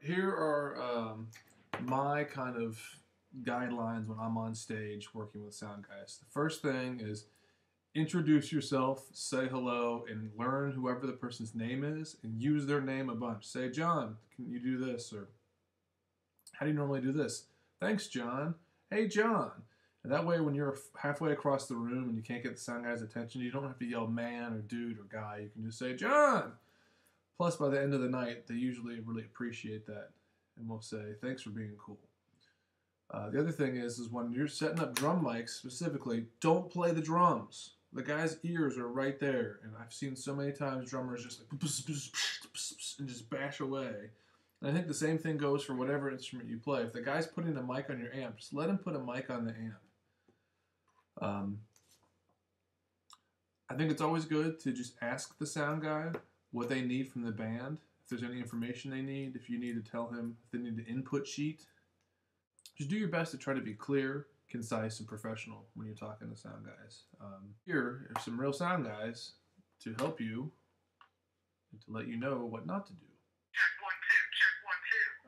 Here are my kind of guidelines when I'm on stage working with sound guys. The first thing is introduce yourself, say hello, and learn whoever the person's name is and use their name a bunch. Say, John, can you do this? Or how do you normally do this? Thanks, John. Hey, John. And that way, when you're halfway across the room and you can't get the sound guy's attention, you don't have to yell man or dude or guy. You can just say, John. Plus, by the end of the night, they usually really appreciate that and will say, thanks for being cool. The other thing is when you're setting up drum mics specifically, don't play the drums. The guy's ears are right there, and I've seen so many times drummers just like and just bash away. And I think the same thing goes for whatever instrument you play. If the guy's putting a mic on your amp, just let him put a mic on the amp. I think it's always good to just ask the sound guy what they need from the band, if there's any information they need, if you need to tell him if they need an input sheet. Just do your best to try to be clear, concise, and professional when you're talking to sound guys. Here are some real sound guys to help you and to let you know what not to do. Check 1 2, check 1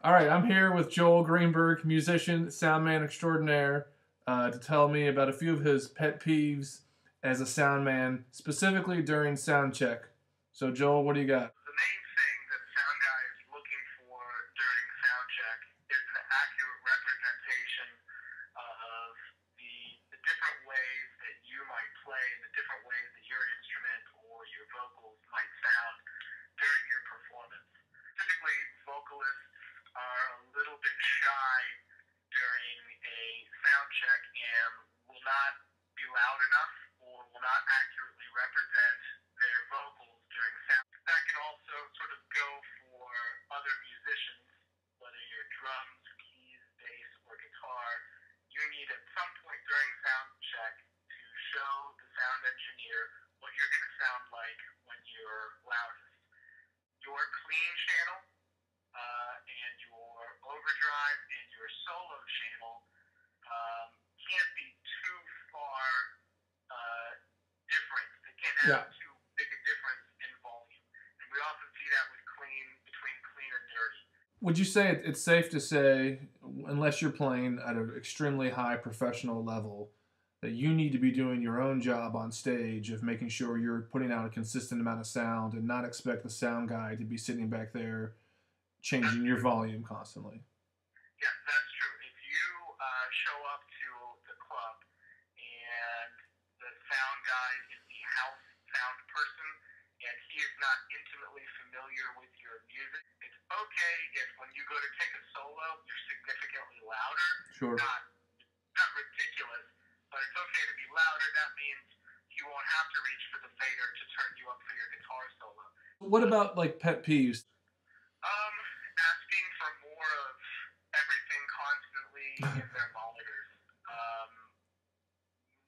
2. All right, I'm here with Joel Greenberg, musician, sound man extraordinaire, to tell me about a few of his pet peeves as a sound man, specifically during sound check. So, Joel, what do you got? The main thing that a sound guy is looking for during sound check is an accurate representation of the different ways that you might play and the different ways that your instrument or your vocals might sound during your performance. Typically, vocalists are a little bit shy during a sound check and will not be loud enough or will not accurately represent their vocals during sound. That can also sort of go for other musicians, whether you're drums, keys, bass, or guitar. You need at some point during sound check to show the sound engineer what you're going to sound like when you're loudest. Your clean channel and your overdrive and your solo channel can't be too far different. They can't have too big a difference in volume. And we often see that with between clean and dirty. Would you say it's safe to say, unless you're playing at an extremely high professional level, that you need to be doing your own job on stage of making sure you're putting out a consistent amount of sound and not expect the sound guy to be sitting back there changing your volume constantly? Yes, that's true. If you show up to the club and the sound guy is the house sound person and he is not intimately familiar with your music, it's okay if when you go to take a solo, you're significantly louder. Sure. Not ridiculous, but it's okay to be louder. That means he won't have to reach for the fader to turn you up for your guitar solo. What about like pet peeves? Asking for more of everything constantly in their monitors.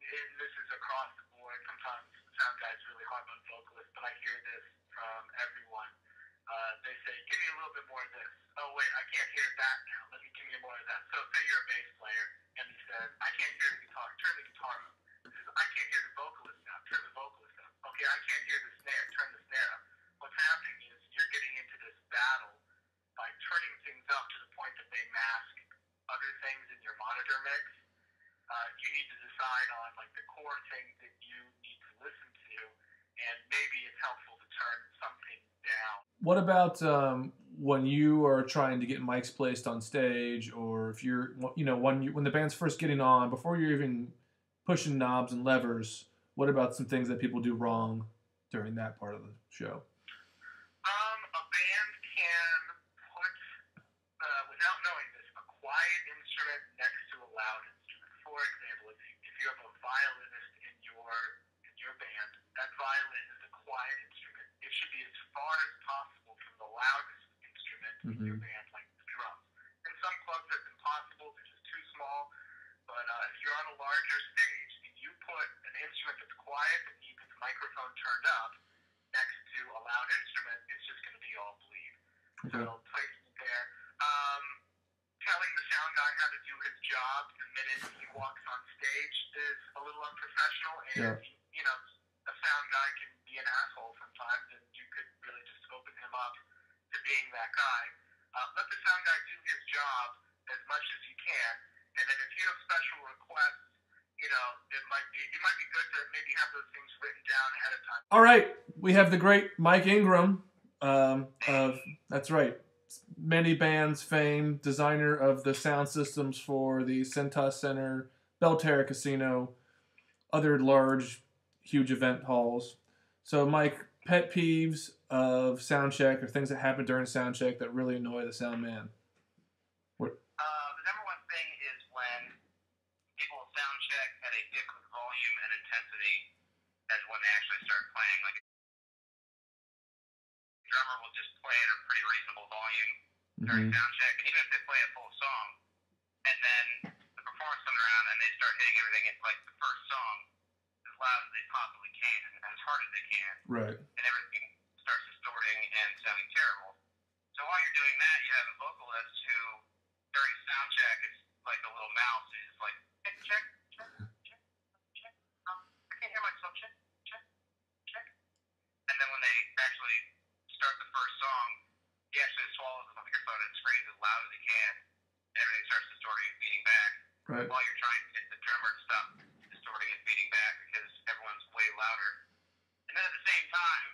And this is across the board. Sometimes sound guys really hard on vocalists, but I hear this from everyone. They say, give me a little bit more of this. Oh, wait, I can't hear that now. Give me more of that. So say you're a bass player, and he says, I can't hear the guitar. Turn the guitar up. He says, I can't hear the vocalist now. Turn the vocalist up. Okay, I can't hear the snare. Turn the snare up. What's happening is you're getting into this battle by turning things up to the point that they mask other things in your monitor mix. You need to decide on like the core things that you need to listen to, and maybe it's helpful to turn something down. What about when you are trying to get mics placed on stage, or if you're, when the band's first getting on, before you're even pushing knobs and levers, what about some things that people do wrong during that part of the show? A band can put, without knowing this, a quiet instrument next to a loud instrument. For example, if you have a violinist in your band, that violin is a quiet instrument. It should be as far as possible from the loudest instrument in your band, like the drums. In some clubs that's impossible, they're just too small. But if you're on a larger stage and you put an instrument that's quiet that needs its microphone turned up next to a loud instrument, it's just going to be all bleed. Okay. So placement there. Telling the sound guy how to do his job the minute he walks on stage is a little unprofessional, and a sound guy can be an asshole sometimes, and you could really just open him up to being that guy. Let the sound guy do his job as much as he can, and then if you have special requests, it might be good to maybe have those things written down ahead of time. All right, we have the great Mike Ingram. That's right, many bands fame, designer of the sound systems for the Centos Center, Belterra Casino, other large, huge event halls. So, Mike, pet peeves of soundcheck or things that happen during soundcheck that really annoy the sound man. The number one thing is when people sound check at a different volume and intensity as when they actually start playing. Like, the drummer will just play at a pretty reasonable volume during sound check, and even if they play a full song, and then the performance comes around and they start hitting everything at like the first song as loud as they possibly can and as hard as they can, right? And everything starts distorting and sounding terrible. So while you're doing that, you have a vocalist who, during sound check, is like a little mouse. He's just like, hey, check, check, check, check. I can't hear myself. Check, check, check. And then when they actually start the first song, he actually swallows the microphone and screams as loud as he can, and everything starts distorting and feeding back. Right. While you're trying to get the drummer to stop distorting and feeding back because everyone's way louder. And then at the same time,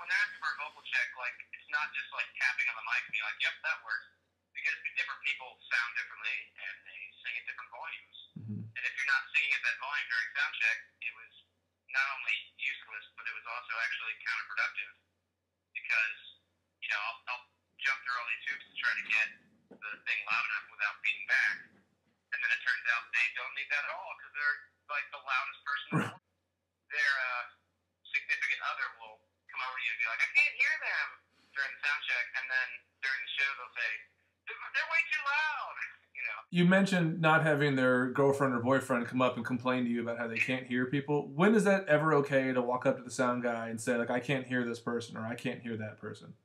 when they're asking for a vocal check, like, it's not just like tapping on the mic and being like, yep, that works. Because different people sound differently and they sing at different volumes. And if you're not singing at that volume during sound check, it was not only useless, but it was also actually counterproductive. Because, I'll jump through all these hoops to try to get the thing loud enough without feeding back. And then it turns out they don't need that at all because they're like the loudest person in the world. Their significant other will come over to you and be like, I can't hear them during the sound check. And then during the show, they'll say, they're way too loud. You mentioned not having their girlfriend or boyfriend come up and complain to you about how they can't hear people. When is that ever okay to walk up to the sound guy and say, like, I can't hear this person or I can't hear that person?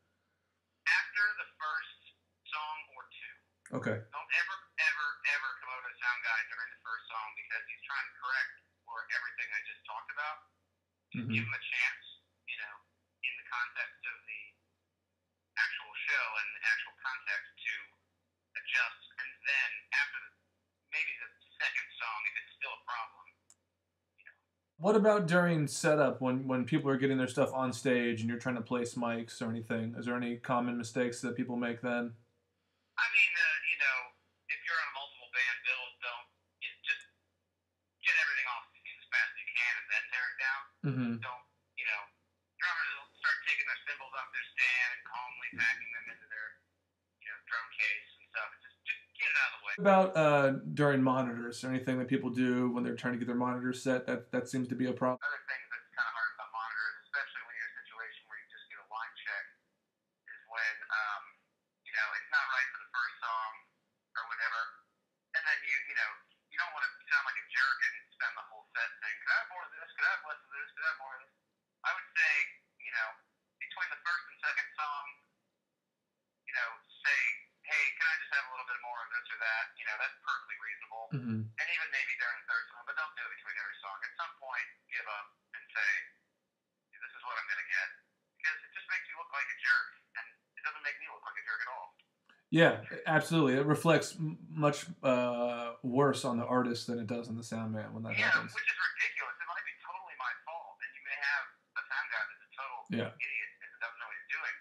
After the first song or two. Okay. Don't ever come over to the sound guy during the first song because he's trying to correct for everything I just talked about. Give him a chance, in the context of the actual show and the actual context to adjust. And then after maybe the second song, if it's still a problem. What about during setup when people are getting their stuff on stage and you're trying to place mics or anything? Is there any common mistakes that people make then? I mean, if you're on a multiple band build, just get everything off as fast as you can and then tear it down. Don't, drummers will start taking their cymbals off their stand and calmly packing them into their, drum case and stuff. Just get it out of the way. What about during monitors or anything that people do when they're trying to get their monitors set? That seems to be a problem. Other things that's kind of hard about monitors, especially when you're in a situation where you just get a line check, is when, it's not right for the first song or whatever. And then you don't want to sound like a jerk and spend the whole set saying, could I have more of this? Could I have less of this? Could I have more of this? I would say, between the first and second song, say, hey, can I just have a little bit more of this or that? That's perfectly reasonable. And even maybe during the third song, but don't do it between every song. At some point, give up and say, this is what I'm going to get. Because it just makes you look like a jerk. And it doesn't make me look like a jerk at all. Yeah, absolutely. It reflects much worse on the artist than it does on the sound man when that happens. Yeah, which is ridiculous. It might be totally my fault. And you may have a sound guy that's a total idiot and doesn't know what he's doing.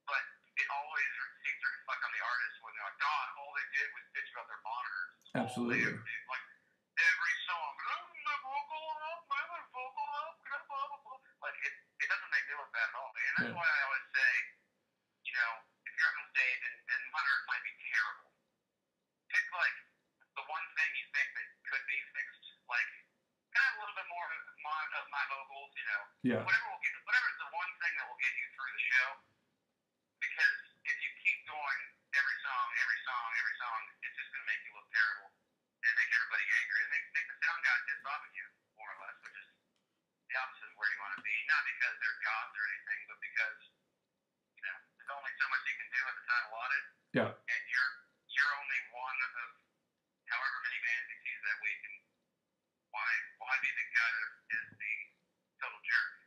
But it always seems to reflect on the artist when they're like, God, all they did was bitch about their monitors. Absolutely. Like, every song, my vocal up, my other vocal up, blah, blah, blah. Like, it doesn't make me look bad at all. And that's why I always say, if you're on stage and monitors might be terrible, pick, like, the one thing you think that could be fixed. Like, can I have a little bit more of my vocals, Yeah. Whatever's the one thing that will get you through the show. Because if you keep going every song, it's just going to make you look terrible and make everybody angry and make the sound guy pissed off at you, more or less, which is the opposite of where you want to be. Not because they're gods or anything, but because, there's only so much you can do at the time allotted. Yeah. And you're only one of however many bands you see that week. And why be the guy that is the total jerk?